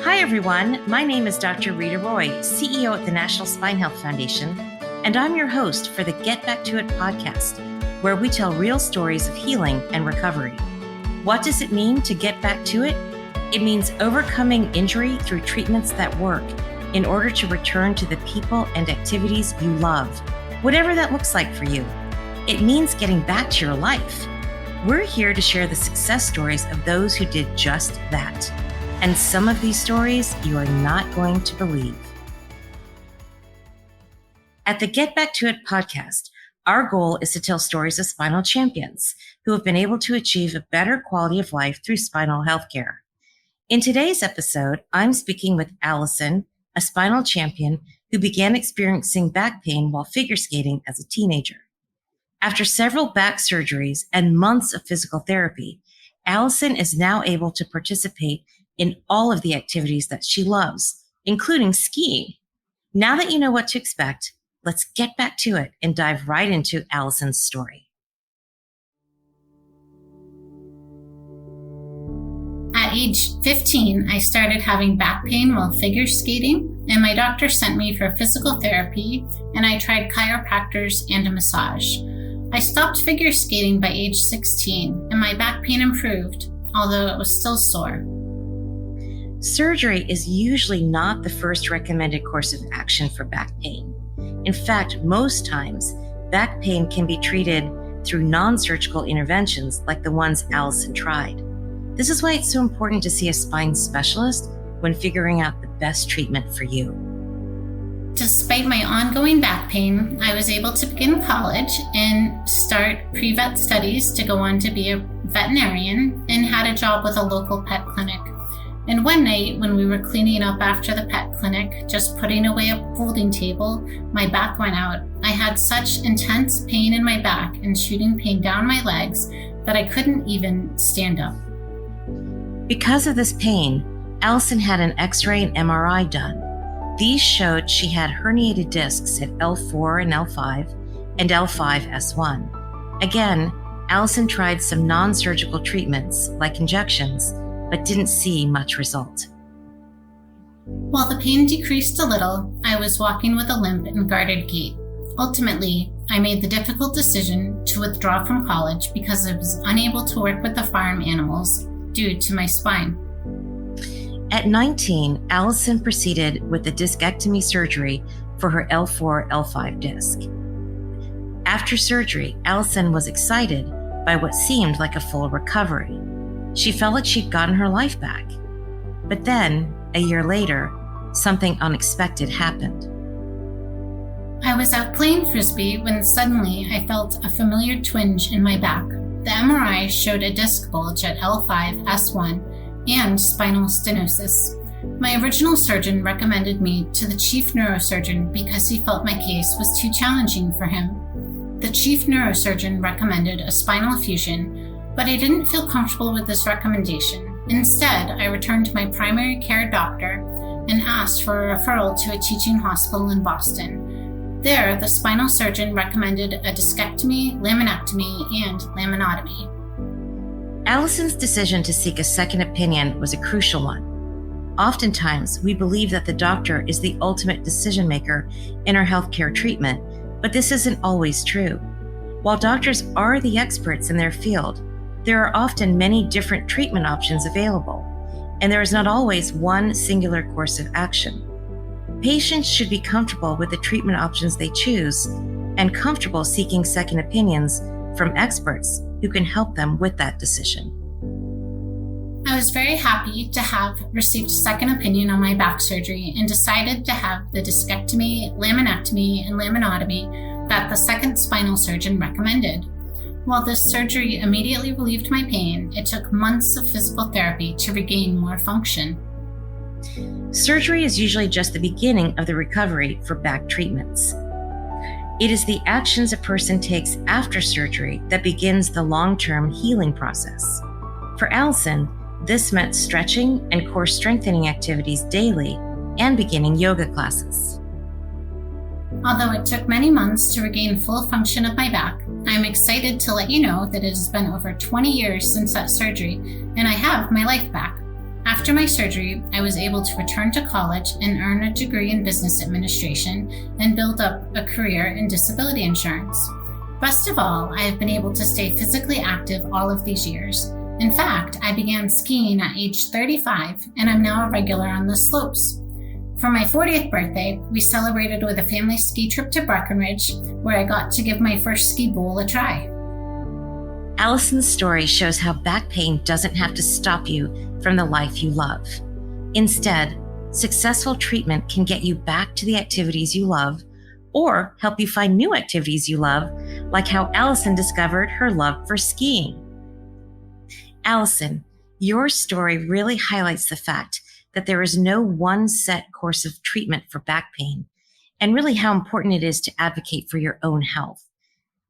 Hi, everyone. My name is Dr. Rita Roy, CEO at the National Spine Health Foundation, and I'm your host for the Get Back to It podcast, where we tell real stories of healing and recovery. What does it mean to get back to it? It means overcoming injury through treatments that work in order to return to the people and activities you love, whatever that looks like for you. It means getting back to your life. We're here to share the success stories of those who did just that. And some of these stories you are not going to believe. At the Get Back to It podcast, our goal is to tell stories of spinal champions who have been able to achieve a better quality of life through spinal healthcare. In today's episode, I'm speaking with Allison, a spinal champion who began experiencing back pain while figure skating as a teenager. After several back surgeries and months of physical therapy, Allison is now able to participate in all of the activities that she loves, including skiing. Now that you know what to expect, let's get back to it and dive right into Allison's story. At age 15, I started having back pain while figure skating, and my doctor sent me for physical therapy, and I tried chiropractors and a massage. I stopped figure skating by age 16, and my back pain improved, although it was still sore. Surgery is usually not the first recommended course of action for back pain. In fact, most times, back pain can be treated through non-surgical interventions like the ones Allison tried. This is why it's so important to see a spine specialist when figuring out the best treatment for you. Despite my ongoing back pain, I was able to begin college and start pre-vet studies to go on to be a veterinarian, and had a job with a local pet clinic. And one night when we were cleaning up after the pet clinic, just putting away a folding table, my back went out. I had such intense pain in my back and shooting pain down my legs that I couldn't even stand up. Because of this pain, Allison had an X-ray and MRI done. These showed she had herniated discs at L4 and L5 and L5-S1. Again, Allison tried some non-surgical treatments like injections, but didn't see much result. While the pain decreased a little, I was walking with a limp and guarded gait. Ultimately, I made the difficult decision to withdraw from college because I was unable to work with the farm animals due to my spine. At 19, Allison proceeded with the discectomy surgery for her L4-L5 disc. After surgery, Allison was excited by what seemed like a full recovery. She felt like she'd gotten her life back. But then, a year later, something unexpected happened. I was out playing frisbee when suddenly I felt a familiar twinge in my back. The MRI showed a disc bulge at L5-S1 and spinal stenosis. My original surgeon recommended me to the chief neurosurgeon because he felt my case was too challenging for him. The chief neurosurgeon recommended a spinal fusion, but I didn't feel comfortable with this recommendation. Instead, I returned to my primary care doctor and asked for a referral to a teaching hospital in Boston. There, the spinal surgeon recommended a discectomy, laminectomy, and laminotomy. Allison's decision to seek a second opinion was a crucial one. Oftentimes, we believe that the doctor is the ultimate decision maker in our healthcare treatment, but this isn't always true. While doctors are the experts in their field, there are often many different treatment options available, and there is not always one singular course of action. Patients should be comfortable with the treatment options they choose and comfortable seeking second opinions from experts who can help them with that decision. I was very happy to have received a second opinion on my back surgery and decided to have the discectomy, laminectomy, and laminotomy that the second spinal surgeon recommended. While this surgery immediately relieved my pain, it took months of physical therapy to regain more function. Surgery is usually just the beginning of the recovery for back treatments. It is the actions a person takes after surgery that begins the long-term healing process. For Allison, this meant stretching and core strengthening activities daily and beginning yoga classes. Although it took many months to regain full function of my back, I'm excited to let you know that it has been over 20 years since that surgery, and I have my life back. After after my surgery, I was able to return to college and earn a degree in business administration and build up a career in disability insurance. Best of all, I have been able to stay physically active all of these years. In fact, I began skiing at age 35, and I'm now a regular on the slopes. For my 40th birthday, we celebrated with a family ski trip to Breckenridge, where I got to give my first ski bowl a try. Allison's story shows how back pain doesn't have to stop you from the life you love. Instead, successful treatment can get you back to the activities you love or help you find new activities you love, like how Allison discovered her love for skiing. Allison, your story really highlights the fact that there is no one set course of treatment for back pain, and really how important it is to advocate for your own health.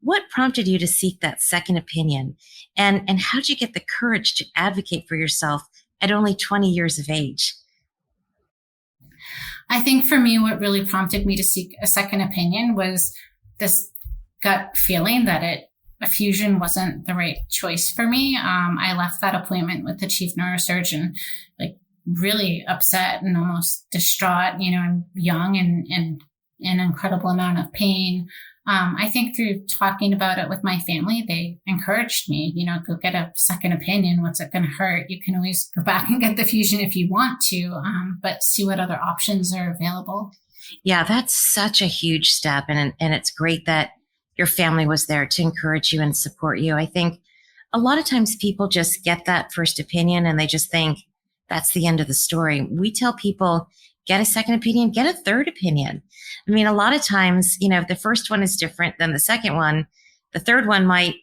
What prompted you to seek that second opinion, and how did you get the courage to advocate for yourself at only 20 years of age? I think for me, what really prompted me to seek a second opinion was this gut feeling that a fusion wasn't the right choice for me. I left that appointment with the chief neurosurgeon, like really upset and almost distraught. You know, I'm young and in an incredible amount of pain. I think through talking about it with my family, they encouraged me, go get a second opinion. What's it going to hurt? You can always go back and get the fusion if you want to, but see what other options are available. Yeah, that's such a huge step. And it's great that your family was there to encourage you and support you. I think a lot of times people just get that first opinion and they just think that's the end of the story. We tell people, get a second opinion, get a third opinion. I mean, a lot of times, if the first one is different than the second one, the third one might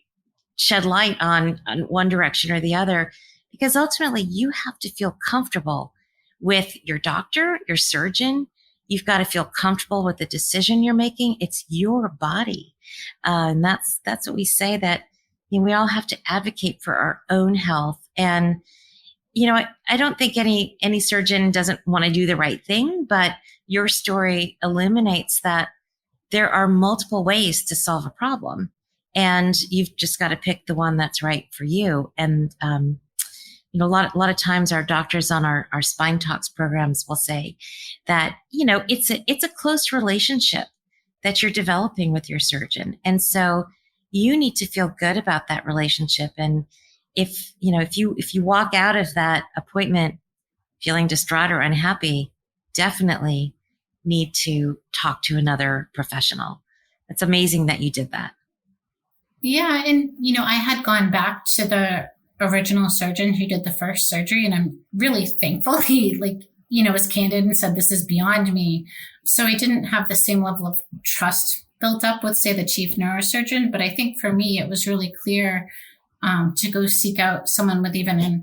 shed light on one direction or the other, because ultimately you have to feel comfortable with your doctor, your surgeon. You've got to feel comfortable with the decision you're making. It's your body. And that's what we say, that we all have to advocate for our own health. And I don't think any surgeon doesn't want to do the right thing, but your story eliminates that there are multiple ways to solve a problem, and you've just got to pick the one that's right for you. And a lot of times our doctors on our Spine Talks programs will say that it's a close relationship that you're developing with your surgeon, and so you need to feel good about that relationship. And if you walk out of that appointment feeling distraught or unhappy, definitely need to talk to another professional. It's amazing that you did that. Yeah. And, I had gone back to the original surgeon who did the first surgery, and I'm really thankful he was candid and said, this is beyond me. So I didn't have the same level of trust built up with, say, the chief neurosurgeon. But I think for me, it was really clear to go seek out someone with even a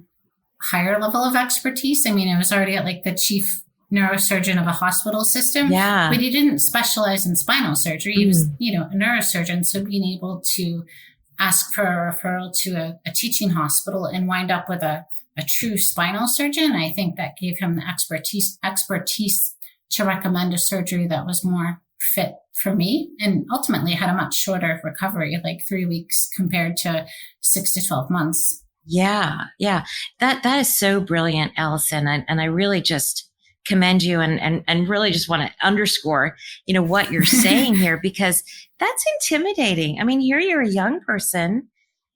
higher level of expertise. I mean, I was already at the chief neurosurgeon of a hospital system, yeah, but he didn't specialize in spinal surgery. He was, a neurosurgeon. So being able to ask for a referral to a teaching hospital and wind up with a true spinal surgeon, I think that gave him the expertise to recommend a surgery that was more fit for me, and ultimately had a much shorter recovery, 3 weeks compared to 6 to 12 months. Yeah. That is so brilliant, Allison. And I really just commend you and really just want to underscore, what you're saying here, because that's intimidating. I mean, here you're a young person,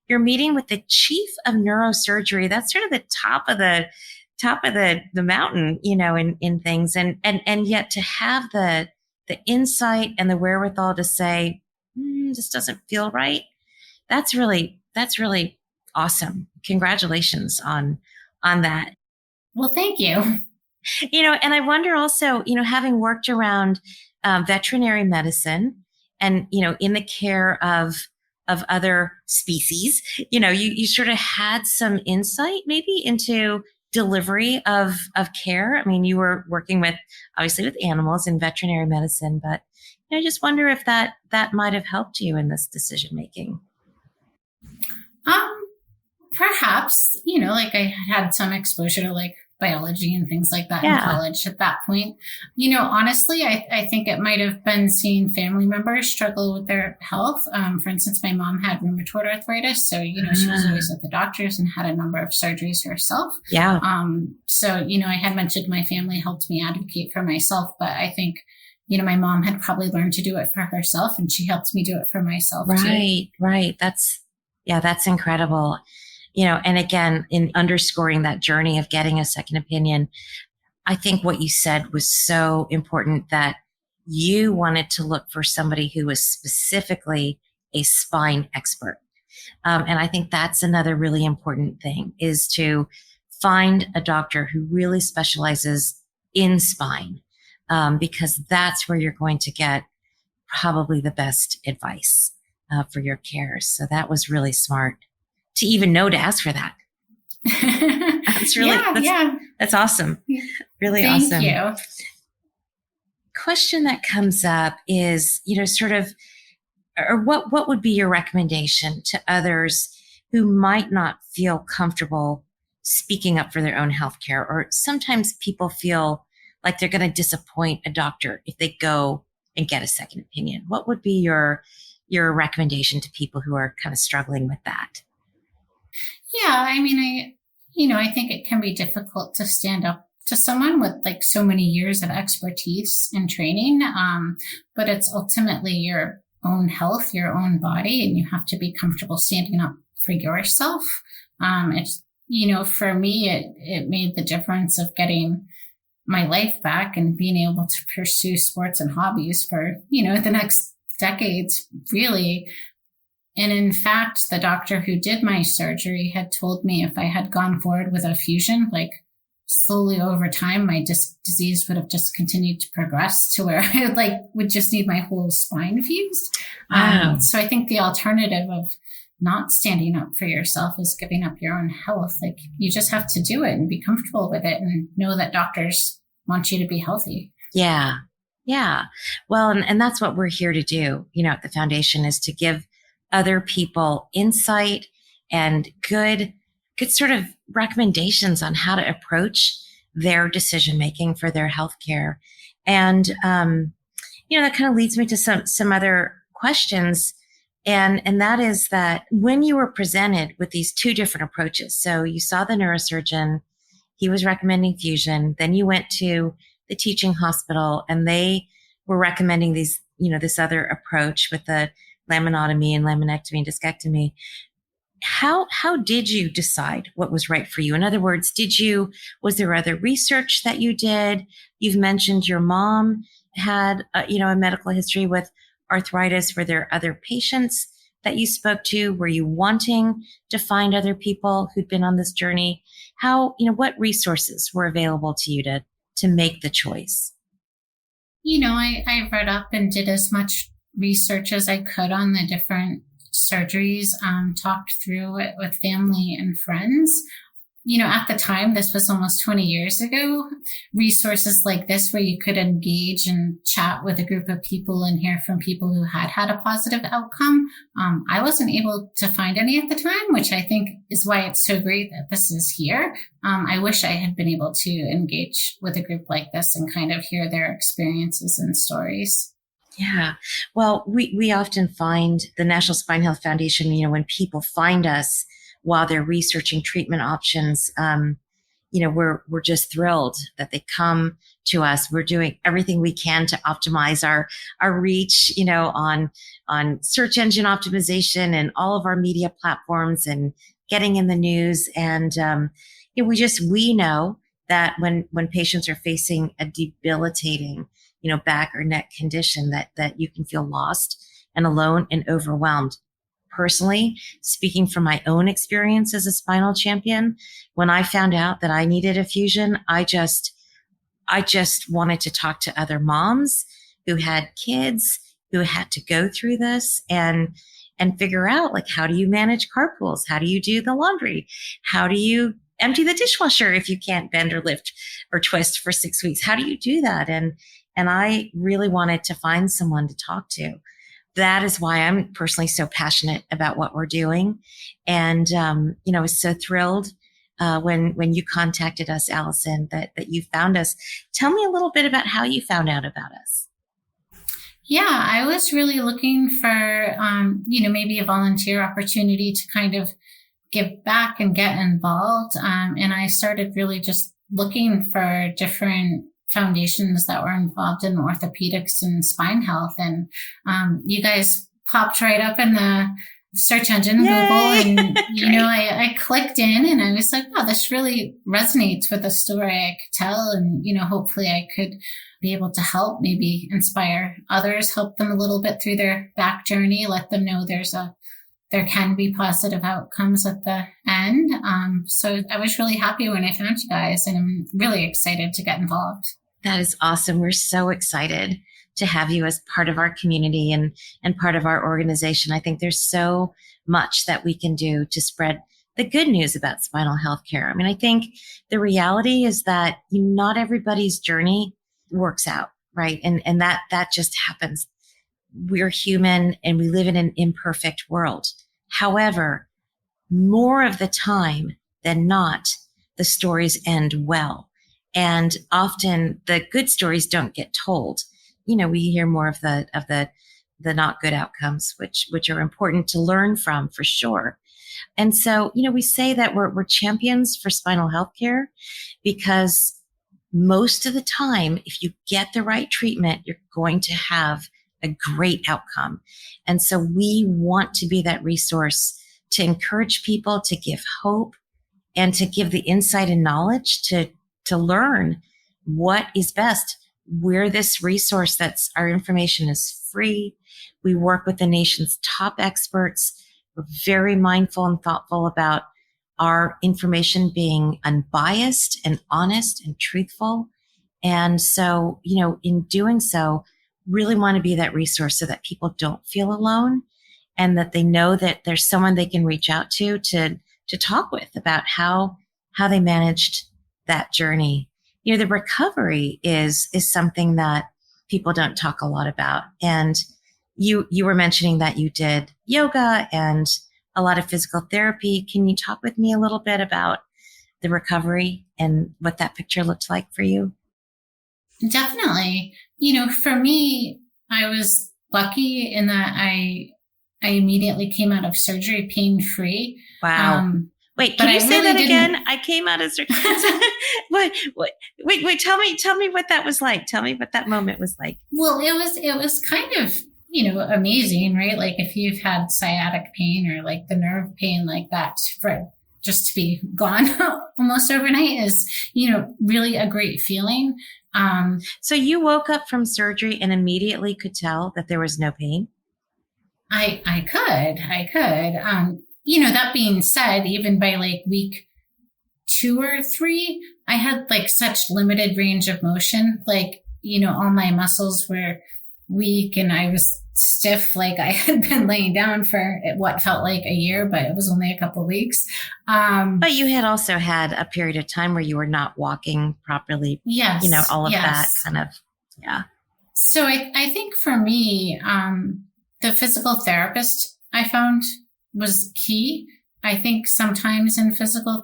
you're meeting with the chief of neurosurgery. That's sort of the top of the mountain, in things. And yet to have the insight and the wherewithal to say, this doesn't feel right. That's really awesome. Congratulations on that. Well, thank you. And I wonder also, having worked around veterinary medicine and, in the care of other species, you sort of had some insight maybe into delivery of care. I mean, you were working obviously with animals in veterinary medicine, but I just wonder if that might have helped you in this decision making. Perhaps, I had some exposure to biology and things like that Yeah. in college at that point. Honestly, I think it might have been seeing family members struggle with their health. For instance, my mom had rheumatoid arthritis. So, she was always at the doctors and had a number of surgeries herself. Yeah. So, I had mentioned my family helped me advocate for myself, but I think, my mom had probably learned to do it for herself, and she helped me do it for myself too. Right. That's incredible. And again, in underscoring that journey of getting a second opinion, I think what you said was so important, that you wanted to look for somebody who was specifically a spine expert. And I think that's another really important thing, is to find a doctor who really specializes in spine, because that's where you're going to get probably the best advice for your care. So that was really smart to even know to ask for that. That's really, that's awesome. Really Thank awesome. you. Question that comes up is, sort of, or what would be your recommendation to others who might not feel comfortable speaking up for their own healthcare? Or sometimes people feel like they're going to disappoint a doctor if they go and get a second opinion. What would be your recommendation to people who are kind of struggling with that? Yeah, I mean, I think it can be difficult to stand up to someone with like so many years of expertise and training. But it's ultimately your own health, your own body, and you have to be comfortable standing up for yourself. It's, for me, it made the difference of getting my life back and being able to pursue sports and hobbies for, the next decades, really. And in fact, the doctor who did my surgery had told me if I had gone forward with a fusion, like slowly over time, my disease would have just continued to progress to where I would just need my whole spine fused. Wow. So I think the alternative of not standing up for yourself is giving up your own health. Like, you just have to do it and be comfortable with it and know that doctors want you to be healthy. Yeah. Yeah. Well, and that's what we're here to do, at the foundation, is to give other people insight and good sort of recommendations on how to approach their decision making for their healthcare. And that kind of leads me to some other questions. And that is that when you were presented with these two different approaches, so you saw the neurosurgeon, he was recommending fusion, then you went to the teaching hospital and they were recommending these, this other approach with the laminotomy and laminectomy and discectomy. How did you decide what was right for you? In other words, was there other research that you did? You've mentioned your mom had, a medical history with arthritis. Were there other patients that you spoke to? Were you wanting to find other people who'd been on this journey? What resources were available to you to make the choice? I read up and did as much research as I could on the different surgeries, talked through it with family and friends. At the time, this was almost 20 years ago, resources like this where you could engage and chat with a group of people and hear from people who had a positive outcome. I wasn't able to find any at the time, which I think is why it's so great that this is here. I wish I had been able to engage with a group like this and kind of hear their experiences and stories. Yeah. Well, we often find the National Spine Health Foundation, when people find us while they're researching treatment options, we're just thrilled that they come to us. We're doing everything we can to optimize our reach, on search engine optimization and all of our media platforms and getting in the news. And, we know that when patients are facing a debilitating, back or neck condition, that you can feel lost and alone and overwhelmed. Personally, speaking from my own experience as a spinal champion, when I found out that I needed a fusion, I just wanted to talk to other moms who had kids who had to go through this and figure out, how do you manage carpools? How do you do the laundry? How do you empty the dishwasher if you can't bend or lift or twist for 6 weeks? How do you do that? And I really wanted to find someone to talk to. That is why I'm personally so passionate about what we're doing. And, I was so thrilled when you contacted us, Allison, that you found us. Tell me a little bit about how you found out about us. Yeah, I was really looking for, maybe a volunteer opportunity to kind of give back and get involved. And I started really just looking for different foundations that were involved in orthopedics and spine health. And you guys popped right up in the search engine, Yay! Google, and, I clicked in and I was like, wow, this really resonates with the story I could tell. And, hopefully I could be able to help, maybe inspire others, help them a little bit through their back journey, let them know there can be positive outcomes at the end. So I was really happy when I found you guys, and I'm really excited to get involved. That is awesome. We're so excited to have you as part of our community and part of our organization. I think there's so much that we can do to spread the good news about spinal health care. I mean, I think the reality is that not everybody's journey works out, right? And that just happens. We're human and we live in an imperfect world. However, more of the time than not, the stories end well. And often the good stories don't get told. We hear more of the not good outcomes, which are important to learn from for sure. And so, we say that we're champions for spinal health care because most of the time, if you get the right treatment, you're going to have a great outcome. And so we want to be that resource to encourage people, to give hope, and to give the insight and knowledge to learn what is best. We're this resource our information is free. We work with the nation's top experts. We're very mindful and thoughtful about our information being unbiased and honest and truthful. And so, in doing so, really want to be that resource so that people don't feel alone and that they know that there's someone they can reach out to talk with about how they managed that journey. The recovery is something that people don't talk a lot about. And you were mentioning that you did yoga and a lot of physical therapy. Can you talk with me a little bit about the recovery and what that picture looked like for you? Definitely. For me, I was lucky in that I immediately came out of surgery pain-free. Wow. Wait, can you say that again? I came out of surgery. Wait, tell me what that was like. Tell me what that moment was like. Well, it was kind of, amazing, right? Like if you've had sciatic pain or like the nerve pain like that, for just to be gone almost overnight is, really a great feeling. So you woke up from surgery and immediately could tell that there was no pain? I could. That being said, even by like week 2 or 3, I had like such limited range of motion. Like, all my muscles were weak and I was stiff. Like I had been laying down for what felt like a year, but it was only a couple of weeks. But you had also had a period of time where you were not walking properly. Yes. All of that kind of, yeah. So I think for me, the physical therapist I found was key. I think sometimes in physical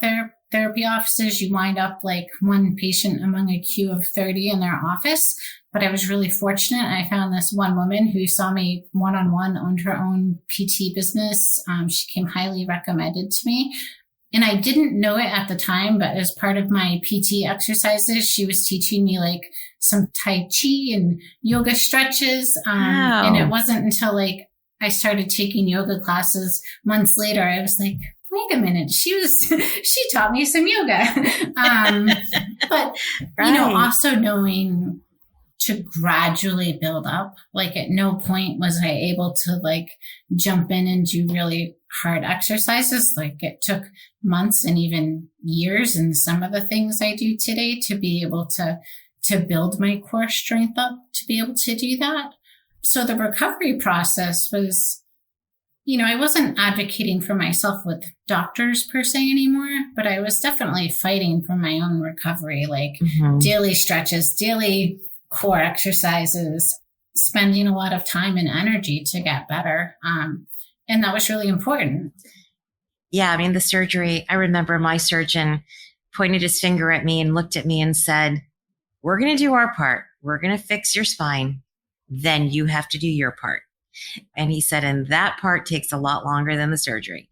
therapy offices, you wind up like one patient among a queue of 30 in their office. But I was really fortunate. I found this one woman who saw me one-on-one, owned her own PT business. She came highly recommended to me. And I didn't know it at the time, but as part of my PT exercises, she was teaching me like some Tai Chi and yoga stretches. Wow. And it wasn't until like I started taking yoga classes months later, I was like, wait a minute, she taught me some yoga. But, right. Also knowing to gradually build up, like at no point was I able to like jump in and do really hard exercises. Like it took months and even years in some of the things I do today to be able to build my core strength up to be able to do that. So the recovery process was, I wasn't advocating for myself with doctors per se anymore, but I was definitely fighting for my own recovery, like daily stretches, daily core exercises, spending a lot of time and energy to get better. And that was really important. Yeah, I mean, the surgery, I remember my surgeon pointed his finger at me and looked at me and said, we're going to do our part. We're going to fix your spine. Then you have to do your part. And he said, and that part takes a lot longer than the surgery.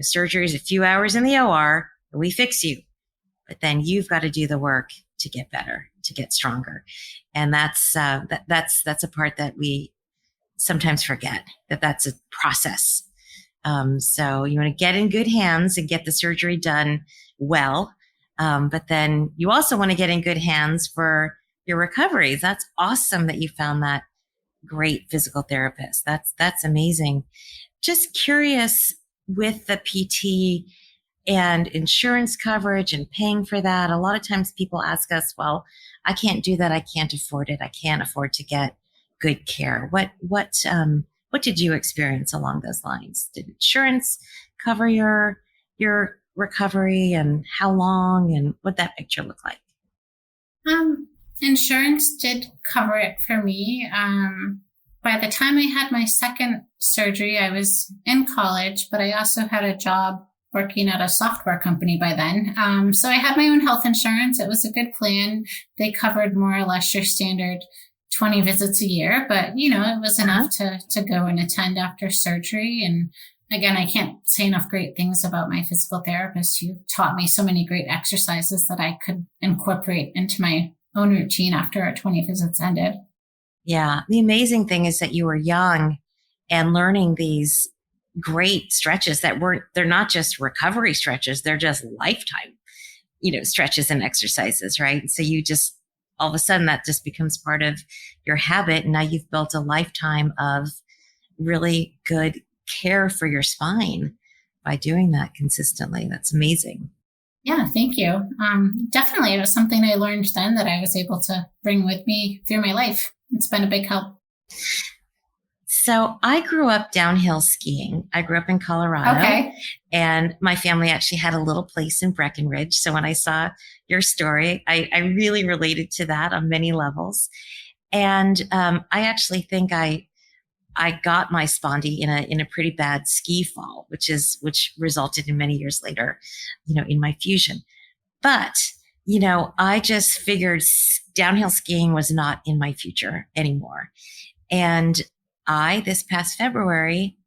Surgery is a few hours in the OR, and we fix you. But then you've got to do the work to get better, to get stronger. And that's a part that we sometimes forget, that's a process. So you want to get in good hands and get the surgery done well. But then you also want to get in good hands for your recovery. That's awesome that you found that great physical therapist. That's amazing. Just curious with the PT and insurance coverage and paying for that. A lot of times people ask us, well, I can't do that. I can't afford it. I can't afford to get good care. What did you experience along those lines? Did insurance cover your recovery, and how long, and what that picture look like? Insurance did cover it for me. By the time I had my second surgery, I was in college, but I also had a job working at a software company by then. So I had my own health insurance. It was a good plan. They covered more or less your standard 20 visits a year, but it was enough to go and attend after surgery. And again, I can't say enough great things about my physical therapist, who taught me so many great exercises that I could incorporate into my own routine after our 20 visits ended. Yeah. The amazing thing is that you were young and learning these great stretches they're not just recovery stretches, they're just lifetime, stretches and exercises, right? So you just, all of a sudden that just becomes part of your habit. And now you've built a lifetime of really good care for your spine by doing that consistently. That's amazing. Yeah, thank you. Definitely. It was something I learned then that I was able to bring with me through my life. It's been a big help. So I grew up downhill skiing. I grew up in Colorado. Okay. And my family actually had a little place in Breckenridge. So when I saw your story, I really related to that on many levels. And I actually think I got my spondy in a pretty bad ski fall, which resulted in many years later, in my fusion. But, I just figured downhill skiing was not in my future anymore. And this past February,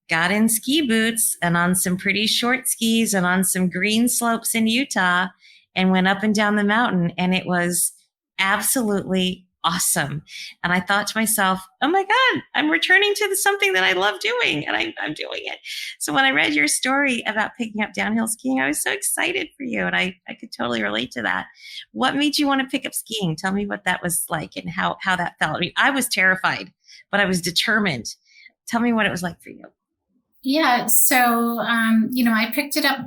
got in ski boots and on some pretty short skis and on some green slopes in Utah and went up and down the mountain. And it was absolutely awesome. And I thought to myself, oh my God, I'm returning to something that I love doing, and I'm doing it. So when I read your story about picking up downhill skiing, I was so excited for you. And I could totally relate to that. What made you want to pick up skiing? Tell me what that was like and how that felt. I mean, I was terrified, but I was determined. Tell me what it was like for you. Yeah. So, I picked it up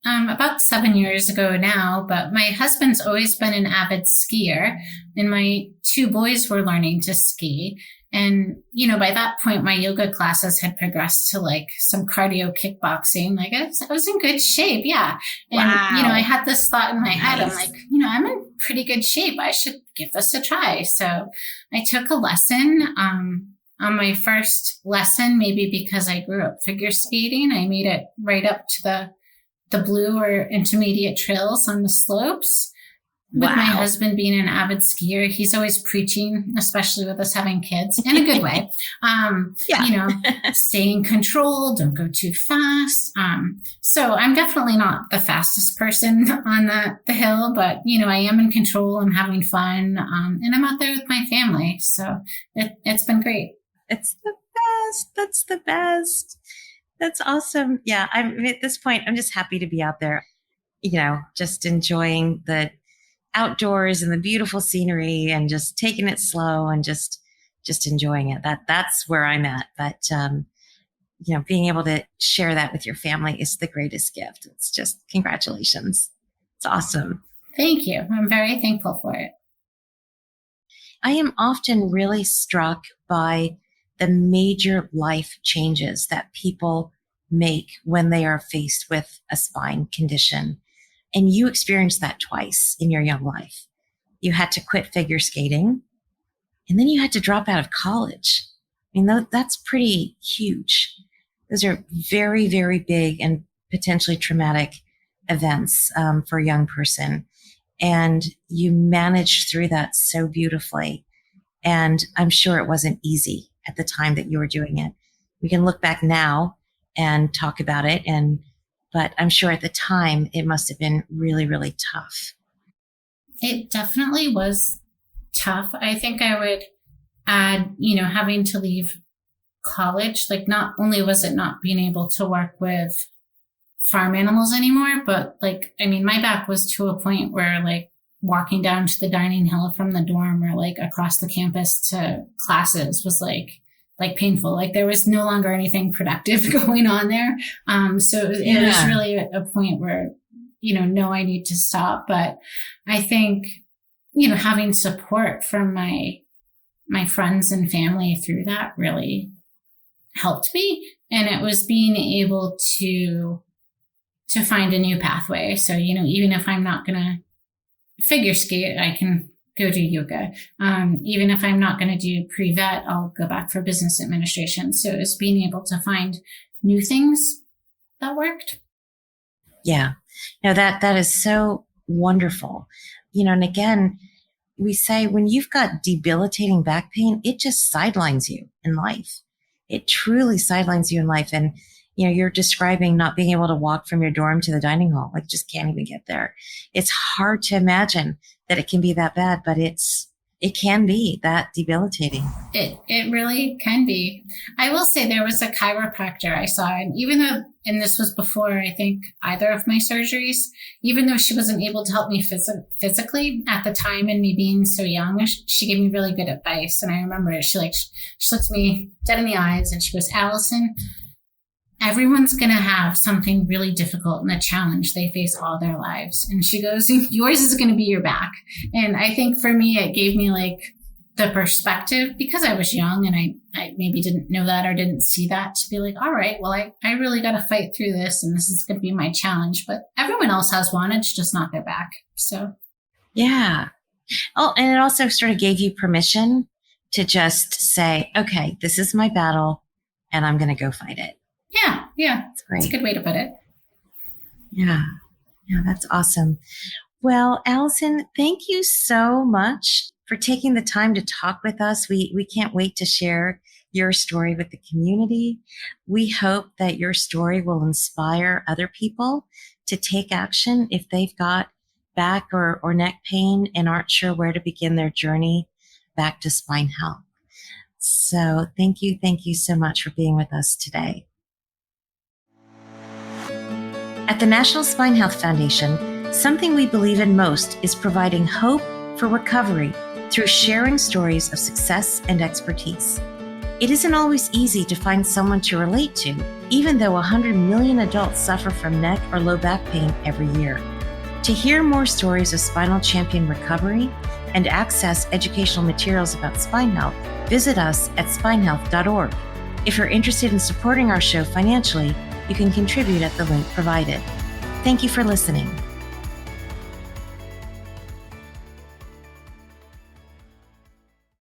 about 7 years ago now, but my husband's always been an avid skier, and my two boys were learning to ski. And, by that point, my yoga classes had progressed to like some cardio kickboxing. Like I was in good shape. Yeah. And, wow. I had this thought in my head. I'm like, I'm in pretty good shape. I should give this a try. So I took a lesson. On my first lesson, maybe because I grew up figure skating, I made it right up to the blue or intermediate trails on the slopes. With my husband being an avid skier, he's always preaching, especially with us having kids, in a good way. Stay in control, don't go too fast. So I'm definitely not the fastest person on the hill, but, I am in control. I'm having fun. And I'm out there with my family. So it's been great. It's the best. That's the best. That's awesome. Yeah. At this point, I'm just happy to be out there, just enjoying the outdoors and the beautiful scenery and just taking it slow and just enjoying it. That's where I'm at. But, being able to share that with your family is the greatest gift. It's just congratulations. It's awesome. Thank you. I'm very thankful for it. I am often really struck by the major life changes that people make when they are faced with a spine condition. And you experienced that twice in your young life. You had to quit figure skating, and then you had to drop out of college. I mean, that's pretty huge. Those are very, very big and potentially traumatic events for a young person. And you managed through that so beautifully. And I'm sure it wasn't easy at the time that you were doing it. We can look back now and talk about it. But I'm sure at the time it must have been really, really tough. It definitely was tough. I think I would add, having to leave college, like not only was it not being able to work with farm animals anymore, but my back was to a point where walking down to the dining hall from the dorm or across the campus to classes was like painful. There was no longer anything productive going on there. So it was really a point where, no, I need to stop. But I think, having support from my friends and family through that really helped me. And it was being able to find a new pathway. So, even if I'm not going to figure skate, I can go do yoga. Even if I'm not going to do pre-vet, I'll go back for business administration. So it's being able to find new things that worked. Yeah. No, that is so wonderful. And again, we say when you've got debilitating back pain, it just sidelines you in life. It truly sidelines you in life. And, you're describing not being able to walk from your dorm to the dining hall, just can't even get there. It's hard to imagine that it can be that bad, but it can be that debilitating. It really can be. I will say there was a chiropractor I saw, and and this was before I think either of my surgeries, even though she wasn't able to help me physically at the time and me being so young, she gave me really good advice. And I remember it. She looked me dead in the eyes and she goes, "Allison, everyone's going to have something really difficult and a challenge they face all their lives." And she goes, "Yours is going to be your back." And I think for me, it gave me the perspective, because I was young and I maybe didn't know that or didn't see that, to be all right, well, I really got to fight through this and this is going to be my challenge. But everyone else has one, it's just not their back. So. Yeah. Oh, and it also sort of gave you permission to just say, okay, this is my battle and I'm going to go fight it. Yeah. That's great. That's a good way to put it. Yeah, that's awesome. Well, Allison, thank you so much for taking the time to talk with us. We can't wait to share your story with the community. We hope that your story will inspire other people to take action if they've got back or neck pain and aren't sure where to begin their journey back to spine health. So thank you so much for being with us today. At the National Spine Health Foundation, something we believe in most is providing hope for recovery through sharing stories of success and expertise. It isn't always easy to find someone to relate to, even though 100 million adults suffer from neck or low back pain every year. To hear more stories of spinal champion recovery and access educational materials about spine health, visit us at spinehealth.org. If you're interested in supporting our show financially, you can contribute at the link provided. Thank you for listening.